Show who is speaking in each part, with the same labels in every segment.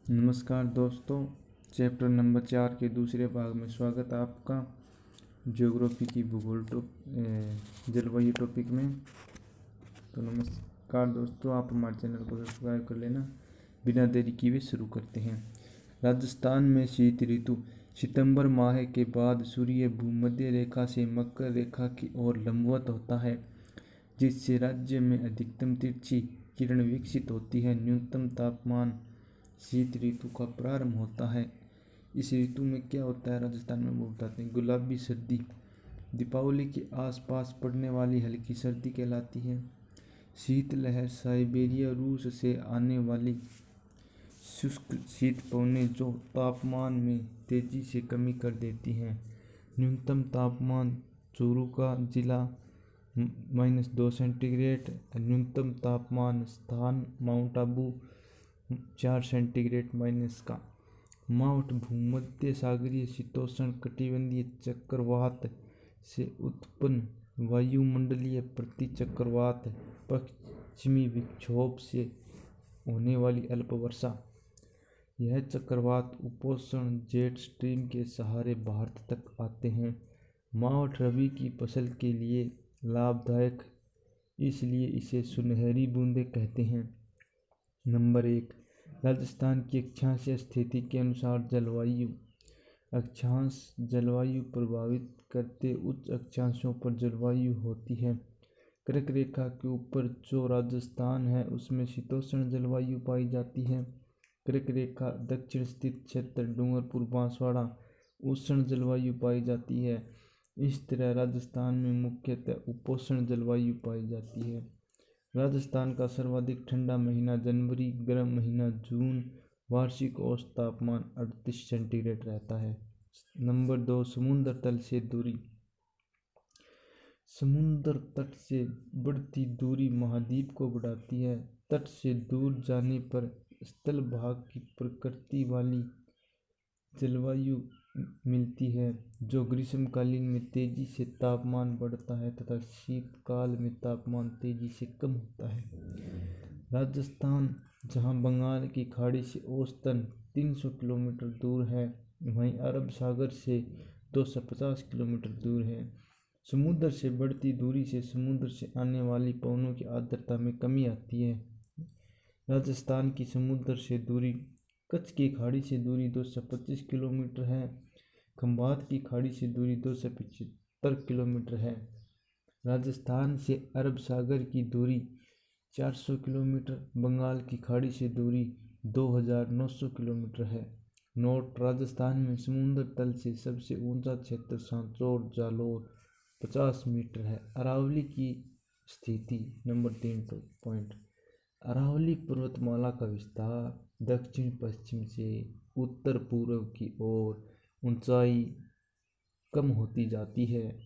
Speaker 1: नमस्कार दोस्तों, chapter number 4 के दूसरे भाग में स्वागत है आपका। ज्योग्राफी की भूगोल जलवायु टॉपिक में। तो नमस्कार दोस्तों, आप हमारे चैनल को सब्सक्राइब कर लेना। बिना देरी किए शुरू करते हैं। राजस्थान में शीत ऋतु सितंबर माह के बाद सूर्य भूमध्य रेखा से मकर रेखा की ओर लंबवत होता है, जिससे राज्य में अधिकतम तिरछी किरण विकसित होती है। न्यूनतम तापमान शीत ऋतु का प्रारंभ होता है। इस ऋतु में क्या होता है राजस्थान में, वो बताते हैं। गुलाबी सर्दी दीपावली के आसपास पड़ने वाली हल्की सर्दी कहलाती है। शीतलहर साइबेरिया रूस से आने वाली शुष्क शीत पवनें जो तापमान में तेजी से कमी कर देती हैं। न्यूनतम तापमान चूरू का जिला -2 सेंटीग्रेड, न्यूनतम तापमान स्थान माउंट आबू 4 सेंटीग्रेड माइनस का। माउंट भूमध्य सागरीय शीतोष्ण कटिबंधीय चक्रवात से उत्पन्न वायुमंडलीय प्रतिचक्रवात पश्चिमी विक्षोभ से होने वाली अल्प वर्षा। यह चक्रवात उपोष्ण जेट स्ट्रीम के सहारे भारत तक आते हैं। मावठ रबी की फसल के लिए लाभदायक, इसलिए इसे सुनहरी बूंदें कहते हैं। नंबर 1, राजस्थान की अक्षांशीय स्थिति के अनुसार जलवायु। अक्षांश जलवायु प्रभावित करते उच्च अक्षांशों पर जलवायु होती है। कर्क रेखा के ऊपर जो राजस्थान है उसमें शीतोष्ण जलवायु पाई जाती है। कर्क रेखा दक्षिण स्थित क्षेत्र डूंगरपुर बांसवाड़ा उष्ण जलवायु पाई जाती है। इस तरह राजस्थान में मुख्यतः उपोष्ण जलवायु पाई जाती है। राजस्थान का सर्वाधिक ठंडा महीना जनवरी, गर्म महीना जून। वार्षिक औसत तापमान 38 सेंटीग्रेड रहता है। नंबर 2, समुद्र तल से दूरी। समुद्र तट से बढ़ती दूरी महाद्वीप को बढ़ाती है। तट से दूर जाने पर स्थल भाग की प्रकृति वाली जलवायु मिलती है, जो ग्रीष्मकालीन में तेजी से तापमान बढ़ता है तथा शीतकाल में तापमान तेजी से कम होता है। राजस्थान जहां बंगाल की खाड़ी से औसतन 300 किलोमीटर दूर है, वहीं अरब सागर से 250 किलोमीटर दूर है। समुद्र से बढ़ती दूरी से समुद्र से आने वाली पवनों की आर्द्रता में कमी आती है। राजस्थान की समुद्र से दूरी कच्छ की खाड़ी से दूरी 225 किलोमीटर है। खंभात की खाड़ी से दूरी 275 किलोमीटर है। राजस्थान से अरब सागर की दूरी 400 किलोमीटर, बंगाल की खाड़ी से दूरी 2900 किलोमीटर है। नोट: राजस्थान में समुद्र तल से सबसे ऊंचा क्षेत्र सांचौर जालोर 50 मीटर है। अरावली की स्थिति। Number 3 point. अरावली पर्वतमाला का विस्तार दक्षिण पश्चिम से उत्तर पूर्व की ओर ऊंचाई कम होती जाती है,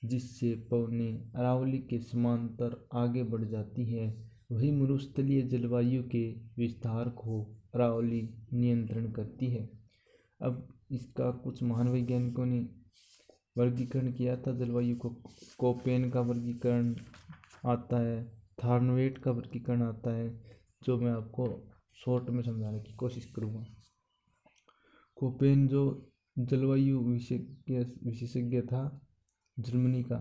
Speaker 1: जिससे पवनें अरावली के समांतर आगे बढ़ जाती है। वही मरुस्थलीय जलवायु के विस्तार को अरावली नियंत्रण करती है। अब इसका कुछ महान वैज्ञानिकों ने वर्गीकरण किया था जलवायु को। कोपेन का वर्गीकरण आता है, थार्नवेट का वर्गीकरण आता है, जो मैं आपको शॉर्ट में समझाने की कोशिश करूँगा। कोपेन जो जलवायु विशेषज्ञ था जर्मनी का,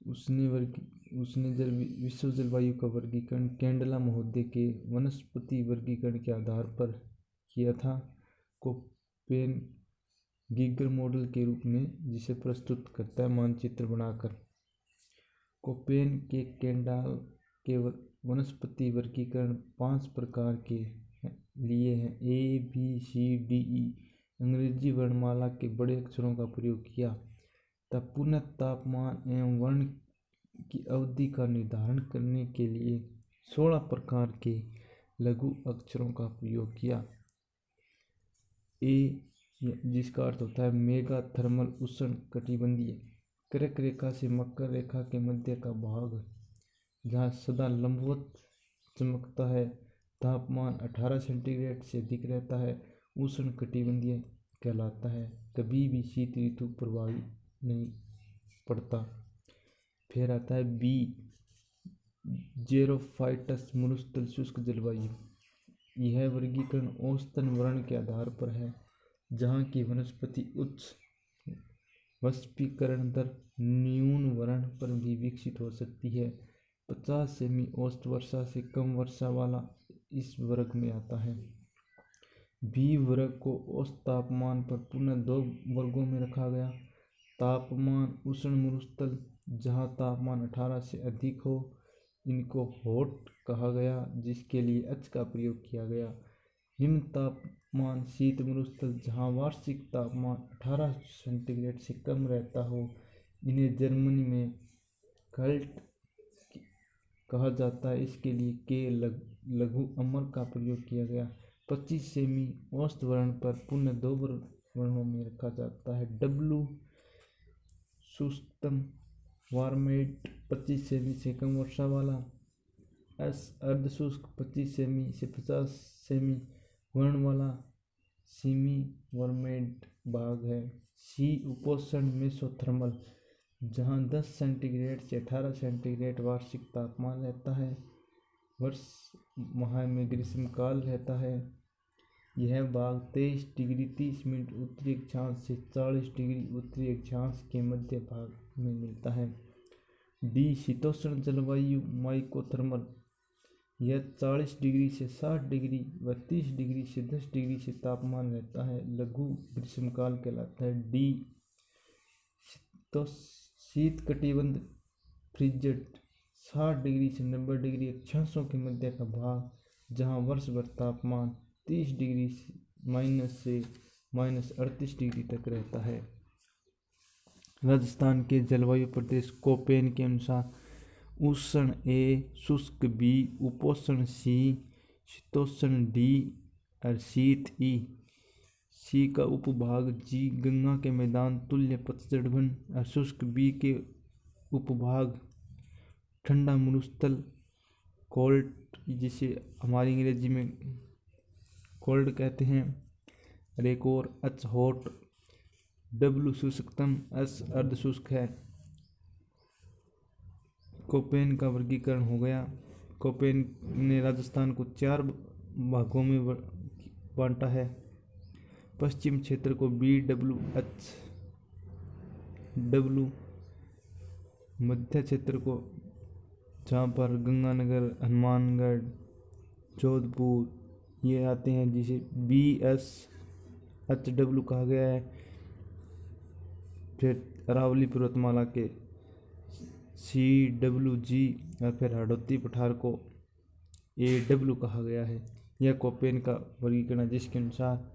Speaker 1: उसने विश्व जलवायु का वर्गीकरण कैंडला महोदय के वनस्पति वर्गीकरण के आधार पर किया था। कोपेन गीगर मॉडल के रूप में जिसे प्रस्तुत करता है मानचित्र बनाकर। कोपेन के कैंडल के वनस्पति वर्गीकरण 5 प्रकार के लिए हैं: ABCDE। अंग्रेजी वर्णमाला के बड़े अक्षरों का प्रयोग किया। तब पुनः तापमान एवं वर्ण की अवधि का निर्धारण करने के लिए 16 प्रकार के लघु अक्षरों का प्रयोग किया। ए, जिसका अर्थ होता है मेगा थर्मल उष्ण कटिबंधीय। कर्क रेखा से मकर रेखा के मध्य का भाग, जहाँ सदा लंबवत चमकता है, तापमान 18 सेंटीग्रेड से अधिक रहता है, उष्ण कटिबंधीय कहलाता है। कभी भी शीत ऋतु प्रभावित नहीं पड़ता। फिर आता है बी, जेरोफाइटस मरुस्थल शुष्क जलवायु। यह वर्गीकरण औसतन वर्ण के आधार पर है, जहाँ की वनस्पति उच्च वाष्पीकरण दर न्यून वर्ण पर भी विकसित हो सकती है। 50 सेमी औसत वर्षा से कम वर्षा वाला इस वर्ग में आता है। बी वर्ग को औसत तापमान पर पुनः दो वर्गों में रखा गया। तापमान उष्ण मरुस्थल, जहाँ तापमान 18 से अधिक हो, इनको हॉट कहा गया, जिसके लिए एच का प्रयोग किया गया। निम्न तापमान शीत मरुस्थल, जहाँ वार्षिक तापमान 18 सेंटीग्रेड से कम रहता हो, इन्हें जर्मनी में कल्ट कहा जाता है। इसके लिए के लघु अमर का प्रयोग किया गया। 25 सेमी औसत वर्ण पर पुनः दो वर्णों में रखा जाता है। डब्लू शुष्कतम वार्मेट 25 सेमी से कम वर्षा वाला। एस अर्धशुष्क 25 सेमी से 50 सेमी वर्ण वाला सीमी वर्मेट भाग है। सी उपोष्ण मेसोथर्मल, जहाँ 10 सेंटीग्रेड से 18 सेंटीग्रेड वार्षिक तापमान रहता है। वर्ष माह में ग्रीष्मकाल रहता है। यह भाग 23 डिग्री 30 मिनट उत्तरी अक्षांश से 40 डिग्री उत्तरी अक्षांश के मध्य भाग में मिलता है। डी शीतोष्ण जलवायु माइकोथर्मल, यह 40 डिग्री से 60 डिग्री व 30 डिग्री से 10 डिग्री से तापमान रहता है। लघु ग्रीष्मकाल कहलाता है। डी शीत कटिबंध फ्रिजड 60 डिग्री से 90 डिग्री अक्षांशों के मध्य का भाग, जहाँ वर्ष भर तापमान 30 डिग्री माइनस से -38 डिग्री तक रहता है। राजस्थान के जलवायु प्रदेश कोपेन के अनुसार उष्ण ए, शुष्क बी, उपोष्ण सी, शीतोष्ण डी और शीत ई। सी का उपभाग जी गंगा के मैदान तुल्य पतझड़ वन और शुष्क बी के उपभाग ठंडा मरुस्थल कोल्ड, जिसे हमारी अंग्रेजी में कोल्ड कहते हैं, और एक और एच हॉट। डब्लू शुष्कतम, एस अर्धशुष्क है। कोपेन का वर्गीकरण हो गया। कोपेन ने राजस्थान को 4 भागों में बांटा है। पश्चिम क्षेत्र को BWH डब्लू, मध्य क्षेत्र को, जहाँ पर गंगानगर, हनुमानगढ़, जोधपुर ये आते हैं, जिसे BSHW कहा गया है। फिर अरावली पर्वतमाला के CWG और फिर हरदोती पठार को AW कहा गया है। यह कोपेन का वर्गीकरण है, जिसके अनुसार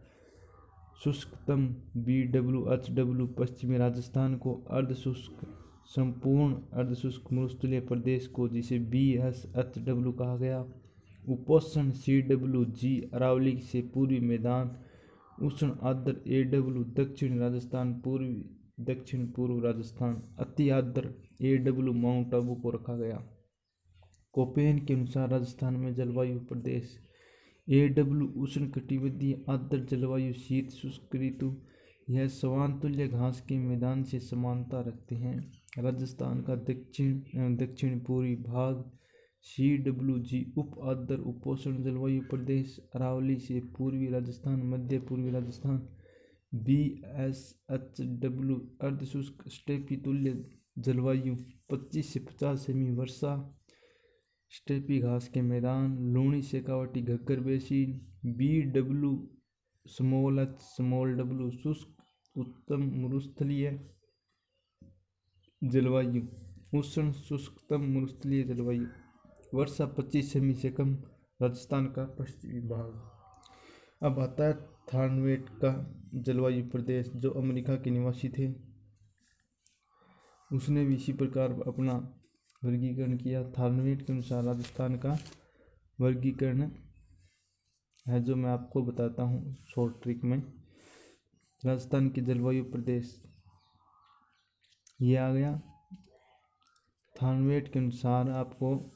Speaker 1: शुष्कतम BWHW पश्चिमी राजस्थान को, अर्धशुष्क संपूर्ण अर्धशुष्क मरुस्थलीय प्रदेश को, जिसे BSHW कहा गया, उपोष्ण CWG अरावली से पूर्वी मैदान, उष्ण आर्द्र AW दक्षिण राजस्थान, पूर्वी दक्षिण पूर्व राजस्थान, अति आर्द्र AW माउंट आबू को रखा गया। कोपेन के अनुसार राजस्थान में जलवायु प्रदेश AW उष्ण कटिबंधीय आर्द्र जलवायु शीत शुष्क ऋतु, यह सवान तुल्य घास के मैदान से समानता रखते हैं। राजस्थान का दक्षिण एवं दक्षिण पूर्वी भाग CWG उप आर्द्र उपोष्ण जलवायु प्रदेश, अरावली से पूर्वी राजस्थान, मध्य पूर्वी राजस्थान। BSHW अर्धशुष्क स्टेपी तुल्य जलवायु, 25 से 50 सेमी वर्षा, स्टेपी घास के मैदान, Luni Shekhawati Ghaggar basin. BW small h small w शुष्क उत्तम मरुस्थलीय जलवायु, उष्ण शुष्कतम मरुस्थलीय जलवायु, वर्षा 25 सेमी से कम, राजस्थान का पश्चिमी भाग। अब आता है थानवेट का जलवायु प्रदेश, जो अमेरिका के निवासी थे। उसने भी इसी प्रकार अपना वर्गीकरण किया। थानवेट के अनुसार राजस्थान का वर्गीकरण है, जो मैं आपको बताता हूँ शॉर्ट ट्रिक में। राजस्थान के जलवायु प्रदेश ये आ गया। थानवेट के अनुसार आपको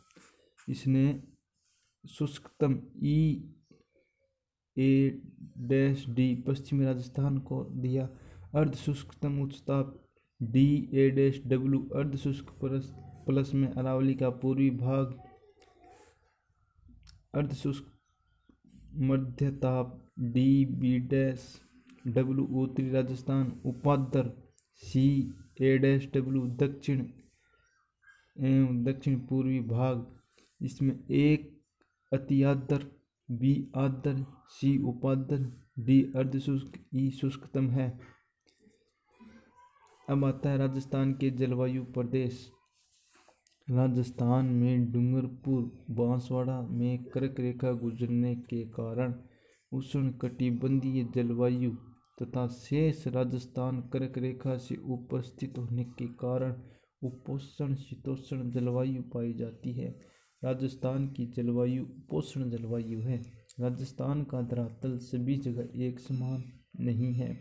Speaker 1: इसने शुष्कतम EA-D पश्चिमी राजस्थान को दिया, अर्धशुष्कतम उच्च ताप DA-W अर्धशुष्क प्लस में अरावली का पूर्वी भाग, अर्धशुष्क मध्य ताप डी बी डैश डब्ल्यू उत्तरी राजस्थान, उपाद्र सी ए डैश डब्ल्यू दक्षिण एवं दक्षिण पूर्वी भाग, इसमें एक अति आर्द्र, बी आर्द्र, सी उपाद्र, डी अर्धशुष्क, ई शुष्कतम है। अब आता है राजस्थान के जलवायु प्रदेश। राजस्थान में डूंगरपुर बांसवाड़ा में कर्क रेखा गुजरने के कारण उष्णकटिबंधीय जलवायु तथा शेष राजस्थान कर्क रेखा से ऊपर स्थित होने के कारण उपोष्ण शीतोष्ण जलवायु पाई जाती है। राजस्थान की जलवायु उपोष्ण जलवायु है। राजस्थान का धरातल सभी जगह एक समान नहीं है,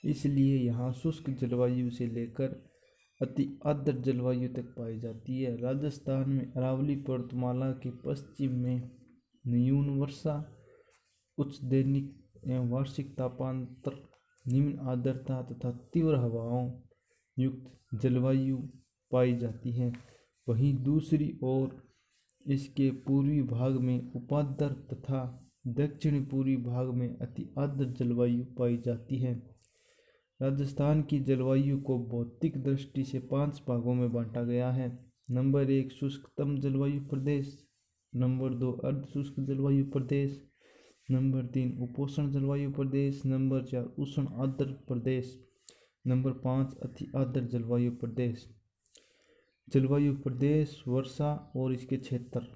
Speaker 1: इसलिए यहाँ शुष्क जलवायु से लेकर अति आर्द्र जलवायु तक पाई जाती है। राजस्थान में अरावली पर्वतमाला के पश्चिम में न्यून वर्षा, उच्च दैनिक एवं वार्षिक तापांतर, निम्न आर्द्रता तथा तीव्र हवाओं युक्त जलवायु पाई जाती है। वहीं दूसरी ओर इसके पूर्वी भाग में उपाद्र तथा दक्षिण पूर्वी भाग में अति आर्द्र जलवायु पाई जाती है। राजस्थान की जलवायु को भौतिक दृष्टि से 5 भागों में बांटा गया है। नंबर 1 शुष्कतम जलवायु प्रदेश, नंबर 2 अर्ध शुष्क जलवायु प्रदेश, नंबर 3 उपोष्ण जलवायु प्रदेश, नंबर 4 उष्ण आर्द्र प्रदेश, नंबर 5 अति आर्द्र जलवायु प्रदेश। जलवायु प्रदेश, वर्षा और इसके क्षेत्र।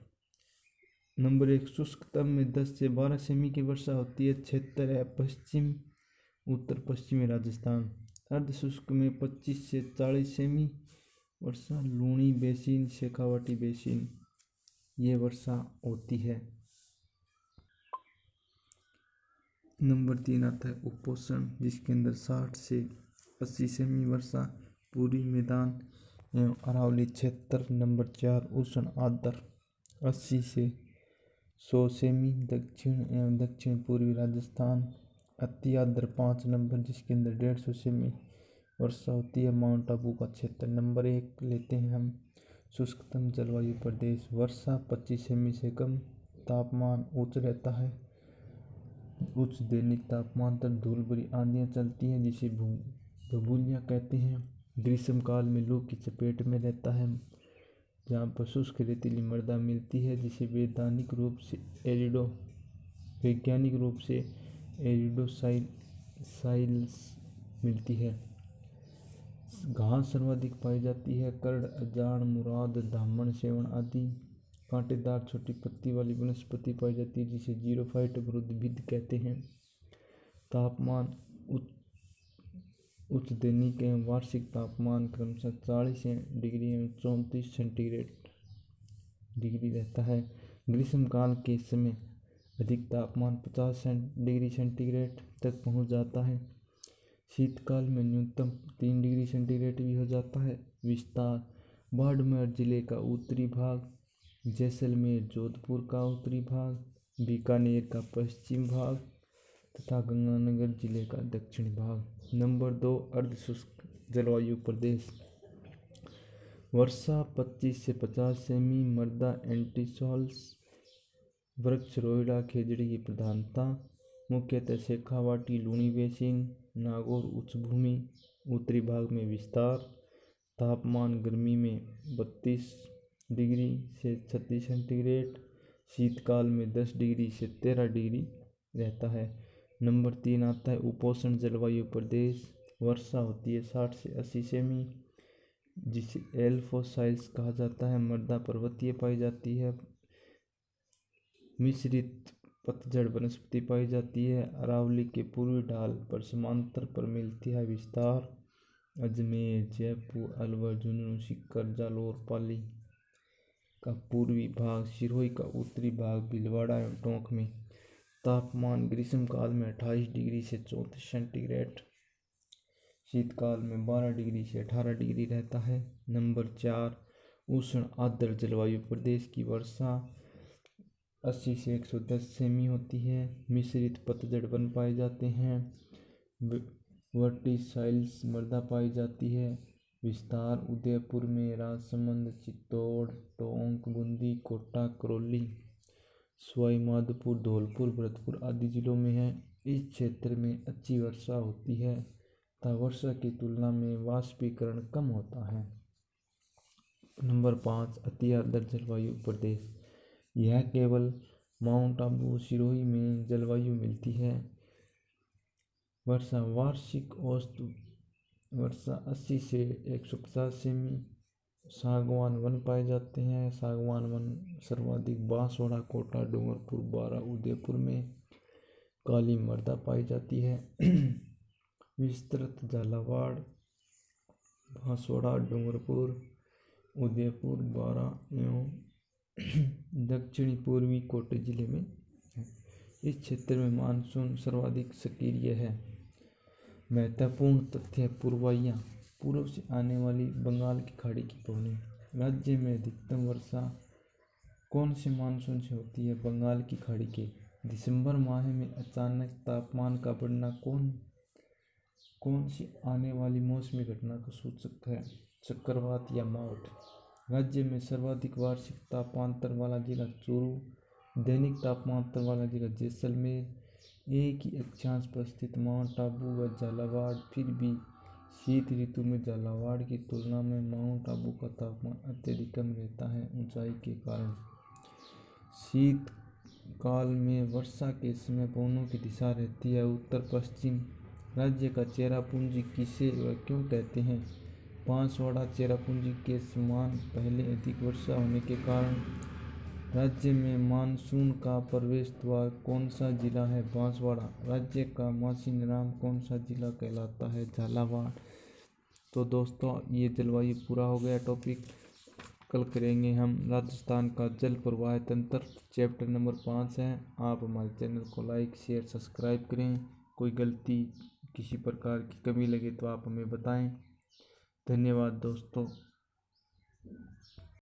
Speaker 1: नंबर 1 शुष्कतम में 10 से 12 सेमी की वर्षा होती है। क्षेत्र है पश्चिम उत्तर पश्चिमी राजस्थान। अर्ध शुष्क में 25 से 40 सेमी वर्षा लूणी बेसिन, शेखावाटी बेसिन ये वर्षा होती है। नंबर 3 आता है उपोष्ण, जिसके अंदर 60 से 80 सेमी वर्षा पूरी मैदान एवं अरावली क्षेत्र। नंबर 4 उष्ण आर्द्र 80 से 100 सेमी दक्षिण एवं दक्षिण पूर्वी राजस्थान। अति आर्द्र 5 नंबर, जिसके अंदर 150 सेमी वर्षा होती है, माउंट आबू का क्षेत्र। नंबर 1 लेते हैं हम शुष्कतम जलवायु प्रदेश। वर्षा 25 सेमी से कम, तापमान उच्च रहता है, उच्च दैनिक तापमान तक धूल भरी आंधियाँ चलती हैं जिसे भभूलियाँ कहते हैं। ग्रीष्म काल में लू की चपेट में रहता है, जहाँ पर शुष्क रेतीली मृदा मिलती है जिसे वैज्ञानिक रूप से एरिडोसाइल्स मिलती है। घास सर्वाधिक पाई जाती है, करड़, अजान, मुराद, धामण, सेवण आदि कांटेदार छोटी पत्ती वाली वनस्पति पाई जाती है जिसे जीरोफाइट उद्भिद कहते हैं। तापमान उच्च दैनिक एवं वार्षिक तापमान क्रमशः 40 डिग्री एवं 34 सेंटीग्रेड डिग्री रहता है। ग्रीष्म काल के समय अधिक तापमान 50 डिग्री सेंटीग्रेड तक पहुंच जाता है। शीतकाल में न्यूनतम 3 डिग्री सेंटीग्रेड भी हो जाता है। विस्तार: बाड़मेर जिले का उत्तरी भाग, जैसलमेर जोधपुर का उत्तरी भाग, बीकानेर का पश्चिम भाग तथा गंगानगर जिले का दक्षिणी भाग। नंबर 2 अर्धशुष्क जलवायु प्रदेश। वर्षा 25 से 50 सेमी, मृदा एंटीसॉल्स, वृक्ष रोइडा खेजड़ी की प्रधानता, मुख्यतः शेखावाटी, लूणी बेसिन, नागौर उच्च भूमि, उत्तरी भाग में विस्तार। तापमान गर्मी में 32 डिग्री से 36 सेंटीग्रेड, शीतकाल में 10 डिग्री से 13 डिग्री रहता है। नंबर 3 आता है उपोष्ण जलवायु प्रदेश। वर्षा होती है 60 से 80 सेमी, जिसे एल्फोसाइल्स कहा जाता है। मृदा पर्वतीय पाई जाती है, मिश्रित पतझड़ वनस्पति पाई जाती है। अरावली के पूर्वी ढाल पर समांतर पर मिलती है। विस्तार: अजमेर, जयपुर, अलवर, झुंझुनू, सीकर, जालौर, पाली का पूर्वी भाग, सिरोही का उत्तरी भाग, भीलवाड़ा एवं टोंक में। तापमान ग्रीष्म काल में 28 डिग्री से 34 सेंटीग्रेड, शीतकाल में 12 डिग्री से 18 डिग्री रहता है। नंबर 4 उष्ण आर्द्र जलवायु प्रदेश की वर्षा 80 से 110 सेमी होती है। मिश्रित पतझड़ वन पाए जाते हैं। वर्टिसाइल्स मृदा पाई जाती है। विस्तार: उदयपुर में, राजसमंद, चित्तौड़, टोंक, बूंदी, कोटा, करौली सवाई माधोपुर, धौलपुर, भरतपुर आदि जिलों में है। इस क्षेत्र में अच्छी वर्षा होती है तथा वर्षा की तुलना में वाष्पीकरण कम होता है। नंबर 5, अति आर्द्र जलवायु प्रदेश। यह केवल माउंट आबू सिरोही में जलवायु मिलती है। वर्षा वार्षिक औसत वर्षा 80 से 150 सेमी। सागवान वन पाए जाते हैं। सागवान वन सर्वाधिक बांसवाड़ा, कोटा, डूंगरपुर, बारा, उदयपुर में। काली मृदा पाई जाती है। विस्तृत झालावाड़, बांसवाड़ा, डूंगरपुर, उदयपुर, बारा एवं दक्षिणी पूर्वी कोटे जिले में है। इस क्षेत्र में मानसून सर्वाधिक सक्रिय है। महत्वपूर्ण तथ्य पूर्वाइयाँ। पूर्व से आने वाली बंगाल की खाड़ी की पवनी। राज्य में अधिकतम वर्षा कौन से मानसून से होती है? बंगाल की खाड़ी के। दिसंबर माह में अचानक तापमान का बढ़ना कौन सी आने वाली मौसमी घटना का सूचक है? चक्रवात या मावठ। राज्य में सर्वाधिक वार्षिक तापांतर वाला जिला चूरू। दैनिक तापमांतर वाला जिला जैसलमेर। एक ही अक्षांश पर स्थित माउंट आबू व झालावाड़। फिर भी शीत ऋतु में झालावाड़ की तुलना में माउंट आबू का तापमान अत्यधिक कम रहता है ऊंचाई के कारण। शीत काल में वर्षा के समय पवनों की दिशा रहती है उत्तर पश्चिम। राज्य का चेरापूंजी किसे व क्यों कहते हैं? बांसवाड़ा चेरापूंजी के समान पहले अधिक वर्षा होने के कारण। राज्य में मानसून का प्रवेश द्वार कौन सा जिला है? बांसवाड़ा। राज्य का मासिक नाम कौन सा जिला कहलाता है? झालावाड़। तो दोस्तों ये जलवायु पूरा हो गया टॉपिक। कल करेंगे हम राजस्थान का जल प्रवाह तंत्र, चैप्टर नंबर 5 है। आप हमारे चैनल को लाइक, शेयर, सब्सक्राइब करें। कोई गलती, किसी प्रकार की कमी लगे तो आप हमें बताएं। धन्यवाद दोस्तों।